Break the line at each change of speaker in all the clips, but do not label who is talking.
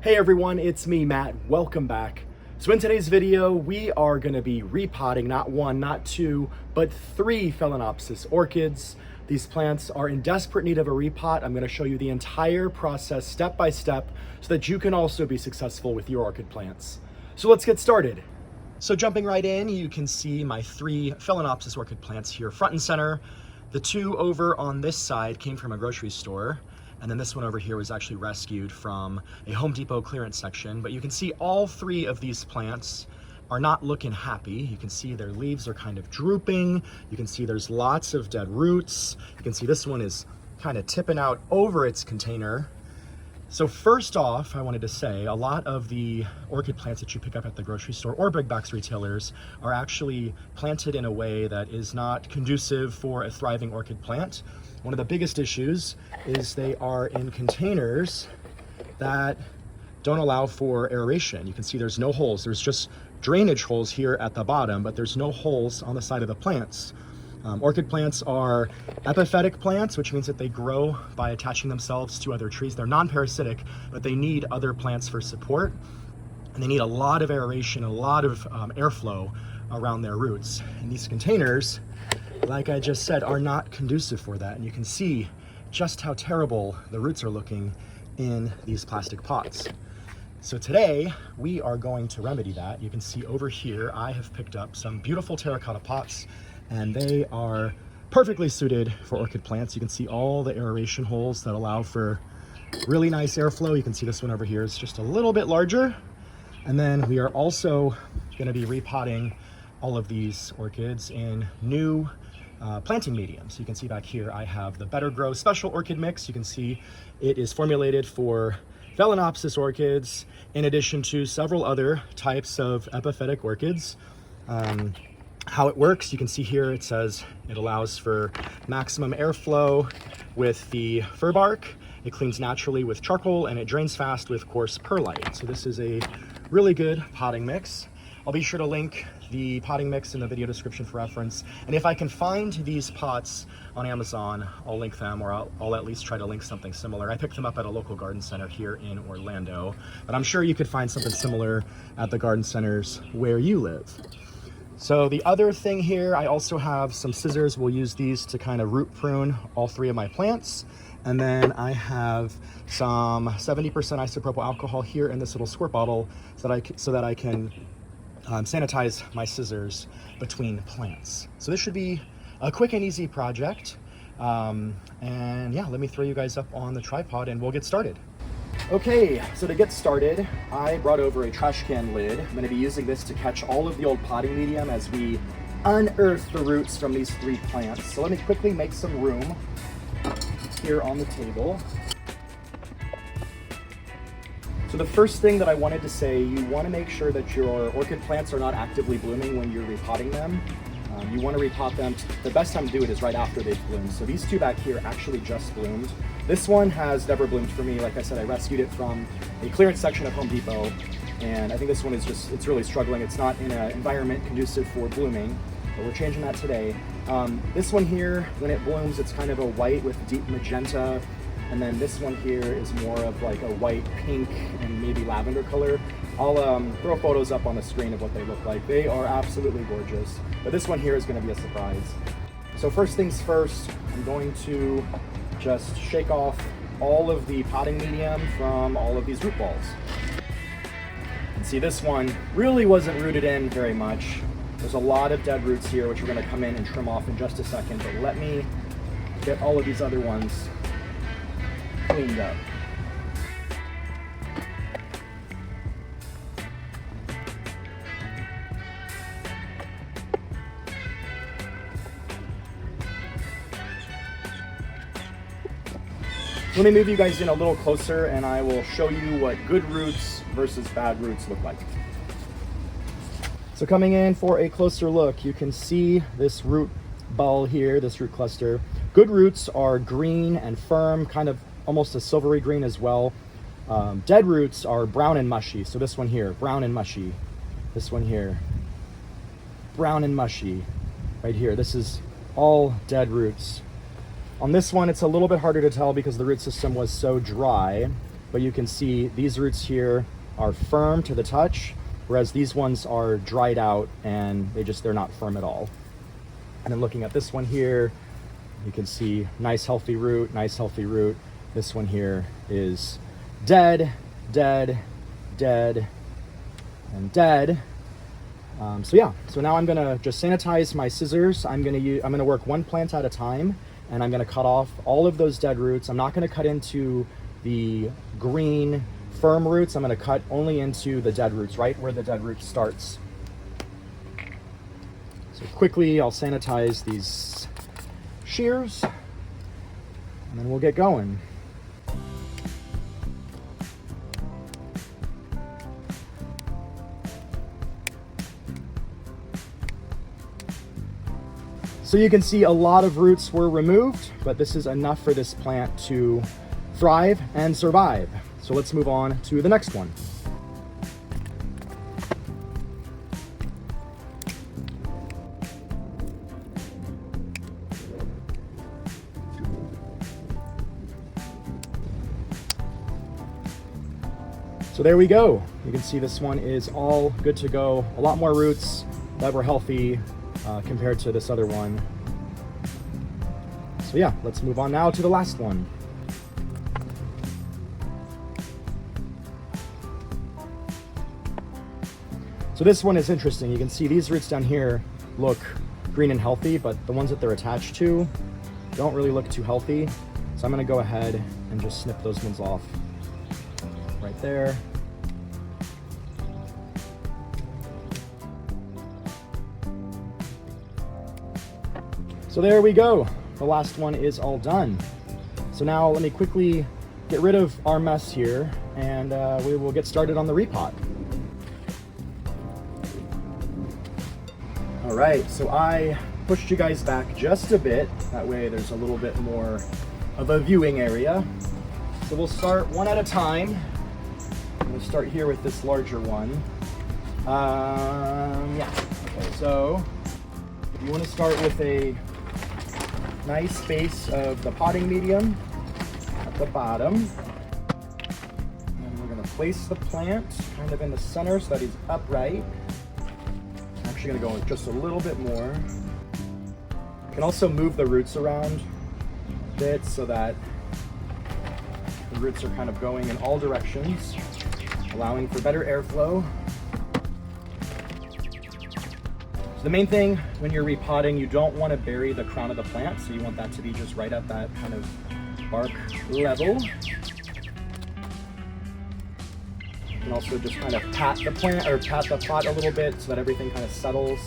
Hey everyone, it's me, Matt. Welcome back. So in today's video, we are going to be repotting not one, not two, but three Phalaenopsis orchids. These plants are in desperate need of a repot. I'm going to show you the entire process step by step so that you can also be successful with your orchid plants. So let's get started. So jumping right in, you can see my three Phalaenopsis orchid plants here front and center. The two over on this side came from a grocery store. And then this one over here was actually rescued from a Home Depot clearance section. But you can see all three of these plants are not looking happy. You can see their leaves are kind of drooping. You can see there's lots of dead roots. You can see this one is kind of tipping out over its container. So first off, I wanted to say a lot of the orchid plants that you pick up at the grocery store or big box retailers are actually planted in a way that is not conducive for a thriving orchid plant. One of the biggest issues is they are in containers that don't allow for aeration. You can see there's no holes. There's just drainage holes here at the bottom, but there's no holes on the side of the plants. Orchid plants are epiphytic plants, which means that they grow by attaching themselves to other trees. They're non-parasitic, but they need other plants for support. And they need a lot of aeration, a lot of airflow around their roots. And these containers, like I just said, are not conducive for that. And you can see just how terrible the roots are looking in these plastic pots. So today we are going to remedy that. You can see over here, I have picked up some beautiful terracotta pots, and they are perfectly suited for orchid plants. You can see all the aeration holes that allow for really nice airflow. You can see this one over here is just a little bit larger. And then we are also going to be repotting all of these orchids in new planting mediums. You can see back here I have the Better Grow Special Orchid Mix. You can see it is formulated for Phalaenopsis orchids in addition to several other types of epiphytic orchids. How it works, you can see here it says it allows for maximum airflow with the fir bark. It cleans naturally with charcoal, and it drains fast with coarse perlite. So this is a really good potting mix. I'll be sure to link the potting mix in the video description for reference. And if I can find these pots on Amazon, I'll link them, or I'll at least try to link something similar. I picked them up at a local garden center here in Orlando, but I'm sure you could find something similar at the garden centers where you live. So the other thing here, I also have some scissors. We'll use these to kind of root prune all three of my plants. And then I have some 70% isopropyl alcohol here in this little squirt bottle so that I can sanitize my scissors between plants. So this should be a quick and easy project. And yeah, let me throw you guys up on the tripod and we'll get started. Okay, so to get started, I brought over a trash can lid. I'm going to be using this to catch all of the old potting medium as we unearth the roots from these three plants. So let me quickly make some room here on the table. So the first thing that I wanted to say, you want to make sure that your orchid plants are not actively blooming when you're repotting them. You want to repot them. The best time to do it is right after they've bloomed. So these two back here actually just bloomed. This one has never bloomed for me. Like I said, I rescued it from a clearance section of Home Depot. And I think this one is it's really struggling. It's not in an environment conducive for blooming, but we're changing that today. This one here, when it blooms, it's kind of a white with deep magenta. And then this one here is more of like a white, pink, and maybe lavender color. I'll throw photos up on the screen of what they look like. They are absolutely gorgeous. But this one here is going to be a surprise. So first things first, I'm going to just shake off all of the potting medium from all of these root balls. And see, this one really wasn't rooted in very much. There's a lot of dead roots here, which we're going to come in and trim off in just a second. But let me get all of these other ones cleaned up. Let me move you guys in a little closer and I will show you what good roots versus bad roots look like. So coming in for a closer look, you can see this root ball here, this root cluster. Good roots are green and firm, kind of almost a silvery green as well. Dead roots are brown and mushy. So this one here, brown and mushy. This one here, brown and mushy. Right here, this is all dead roots. On this one, it's a little bit harder to tell because the root system was so dry. but you can see these roots here are firm to the touch, whereas these ones are dried out and they're not firm at all. And then looking at this one here, you can see nice healthy root, nice healthy root. This one here is dead, dead, dead, and dead. So now I'm gonna just sanitize my scissors. I'm gonna work one plant at a time, and I'm gonna cut off all of those dead roots. I'm not gonna cut into the green firm roots. I'm gonna cut only into the dead roots, right where the dead root starts. So quickly, I'll sanitize these shears, and then we'll get going. So you can see a lot of roots were removed, but this is enough for this plant to thrive and survive. So let's move on to the next one. So there we go. You can see this one is all good to go. A lot more roots that were healthy compared to this other one. So yeah, let's move on now to the last one. So this one is interesting. You can see these roots down here look green and healthy, but the ones that they're attached to don't really look too healthy. So I'm gonna go ahead and just snip those ones off right there. So there we go. The last one is all done. So now let me quickly get rid of our mess here, and we will get started on the repot. All right, so I pushed you guys back just a bit. That way there's a little bit more of a viewing area. So we'll start one at a time. We'll start here with this larger one. Okay, so you want to start with a nice base of the potting medium at the bottom. And we're going to place the plant kind of in the center so that he's upright. I'm actually going to go with just a little bit more. You can also move the roots around a bit so that the roots are kind of going in all directions, allowing for better airflow. So the main thing when you're repotting, you don't want to bury the crown of the plant, so you want that to be just right at that kind of bark level. You can also just kind of pat the plant or pat the pot a little bit so that everything kind of settles.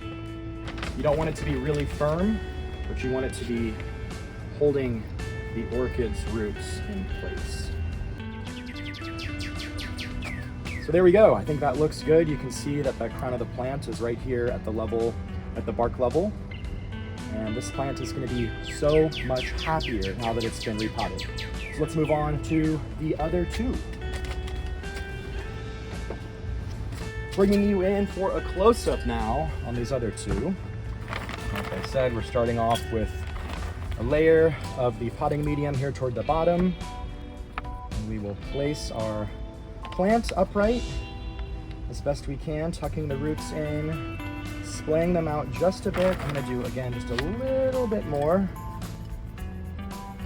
You don't want it to be really firm, but you want it to be holding the orchid's roots in place. So there we go. I think that looks good. You can see that the crown of the plant is right here at the level, at the bark level. And this plant is going to be so much happier now that it's been repotted. So let's move on to the other two. Bringing you in for a close-up now on these other two. Like I said, we're starting off with a layer of the potting medium here toward the bottom. And we will place our plant upright as best we can, tucking the roots in, splaying them out just a bit. I'm going to do, again, just a little bit more.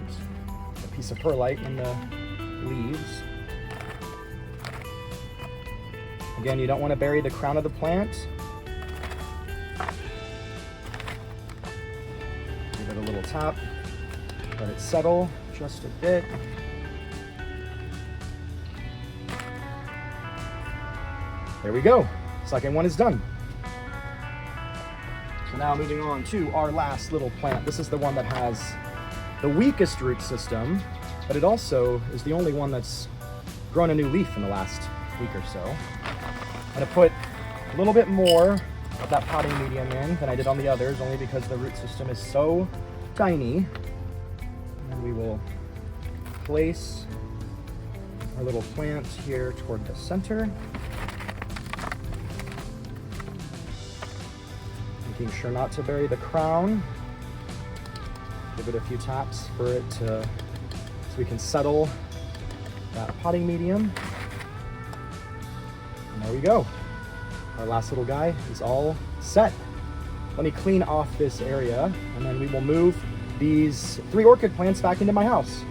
Just a piece of perlite in the leaves. Again, you don't want to bury the crown of the plant. Give it a little tap, let it settle just a bit. There we go. Second one is done. So now moving on to our last little plant. This is the one that has the weakest root system, but it also is the only one that's grown a new leaf in the last week or so. I'm going to put a little bit more of that potting medium in than I did on the others, only because the root system is so tiny. And we will place our little plant here toward the center. Making sure not to bury the crown. Give it a few taps for it to, so we can settle that potting medium. And there we go. Our last little guy is all set. Let me clean off this area, and then we will move these 3 orchid plants back into my house.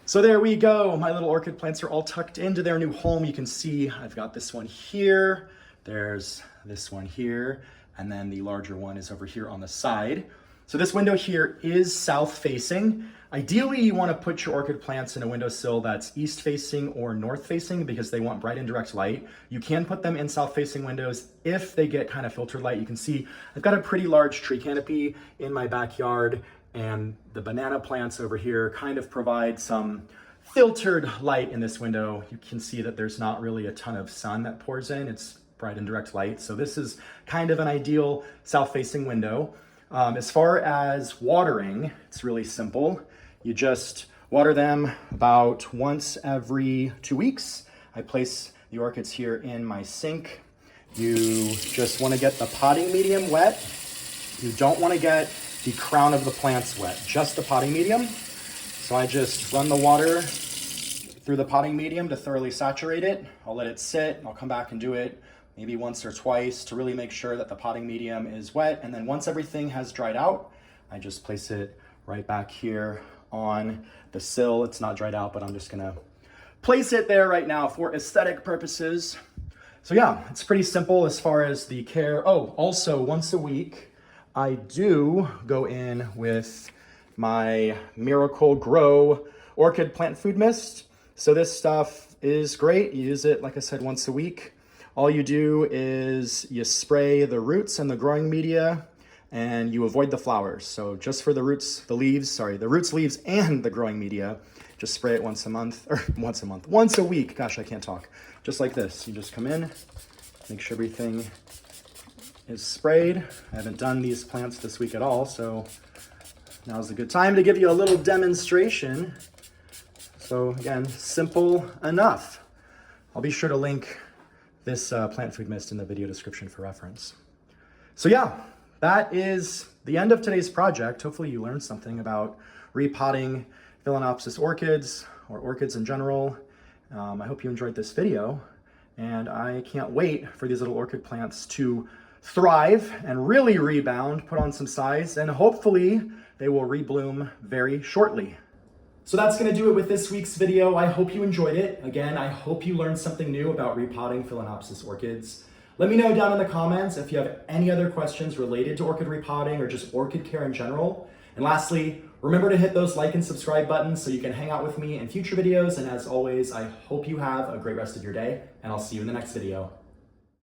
So there we go. My little orchid plants are all tucked into their new home. You can see I've got this one here. There's this one here. And then the larger one is over here on the side. So this window here is south facing. Ideally, you want to put your orchid plants in a windowsill that's east facing or north facing because they want bright and direct light. You can put them in south facing windows if they get kind of filtered light. You can see I've got a pretty large tree canopy in my backyard, and the banana plants over here kind of provide some filtered light in this window. You can see that there's not really a ton of sun that pours in. It's bright and direct light. So this is kind of an ideal south-facing window. As far as watering, it's really simple. You just water them about once every 2 weeks. I place the orchids here in my sink. You just want to get the potting medium wet. You don't want to get the crown of the plants wet, just the potting medium. So I just run the water through the potting medium to thoroughly saturate it. I'll let it sit. I'll come back and do it maybe once or twice to really make sure that the potting medium is wet. And then once everything has dried out, I just place it right back here on the sill. It's not dried out, but I'm just gonna place it there right now for aesthetic purposes. So yeah, it's pretty simple as far as the care. Oh, also once a week, I do go in with my Miracle Grow orchid plant food mist. So this stuff is great. You use it, like I said, once a week. All you do is you spray the roots and the growing media, and you avoid the flowers. So just for the roots, the roots, leaves, and the growing media, just spray it once a week. Gosh, I can't talk. Just like this. You just come in, make sure everything is sprayed. I haven't done these plants this week at all, so now's a good time to give you a little demonstration. So again, simple enough. I'll be sure to link this plant food mist in the video description for reference. So yeah, that is the end of today's project. Hopefully you learned something about repotting Phalaenopsis orchids or orchids in general. I hope you enjoyed this video, and I can't wait for these little orchid plants to thrive and really rebound, put on some size, and hopefully they will rebloom very shortly. So that's going to do it with this week's video. I hope you enjoyed it. Again, I hope you learned something new about repotting Phalaenopsis orchids. Let me know down in the comments if you have any other questions related to orchid repotting or just orchid care in general. And lastly, remember to hit those like and subscribe buttons so you can hang out with me in future videos. And as always, I hope you have a great rest of your day, and I'll see you in the next video.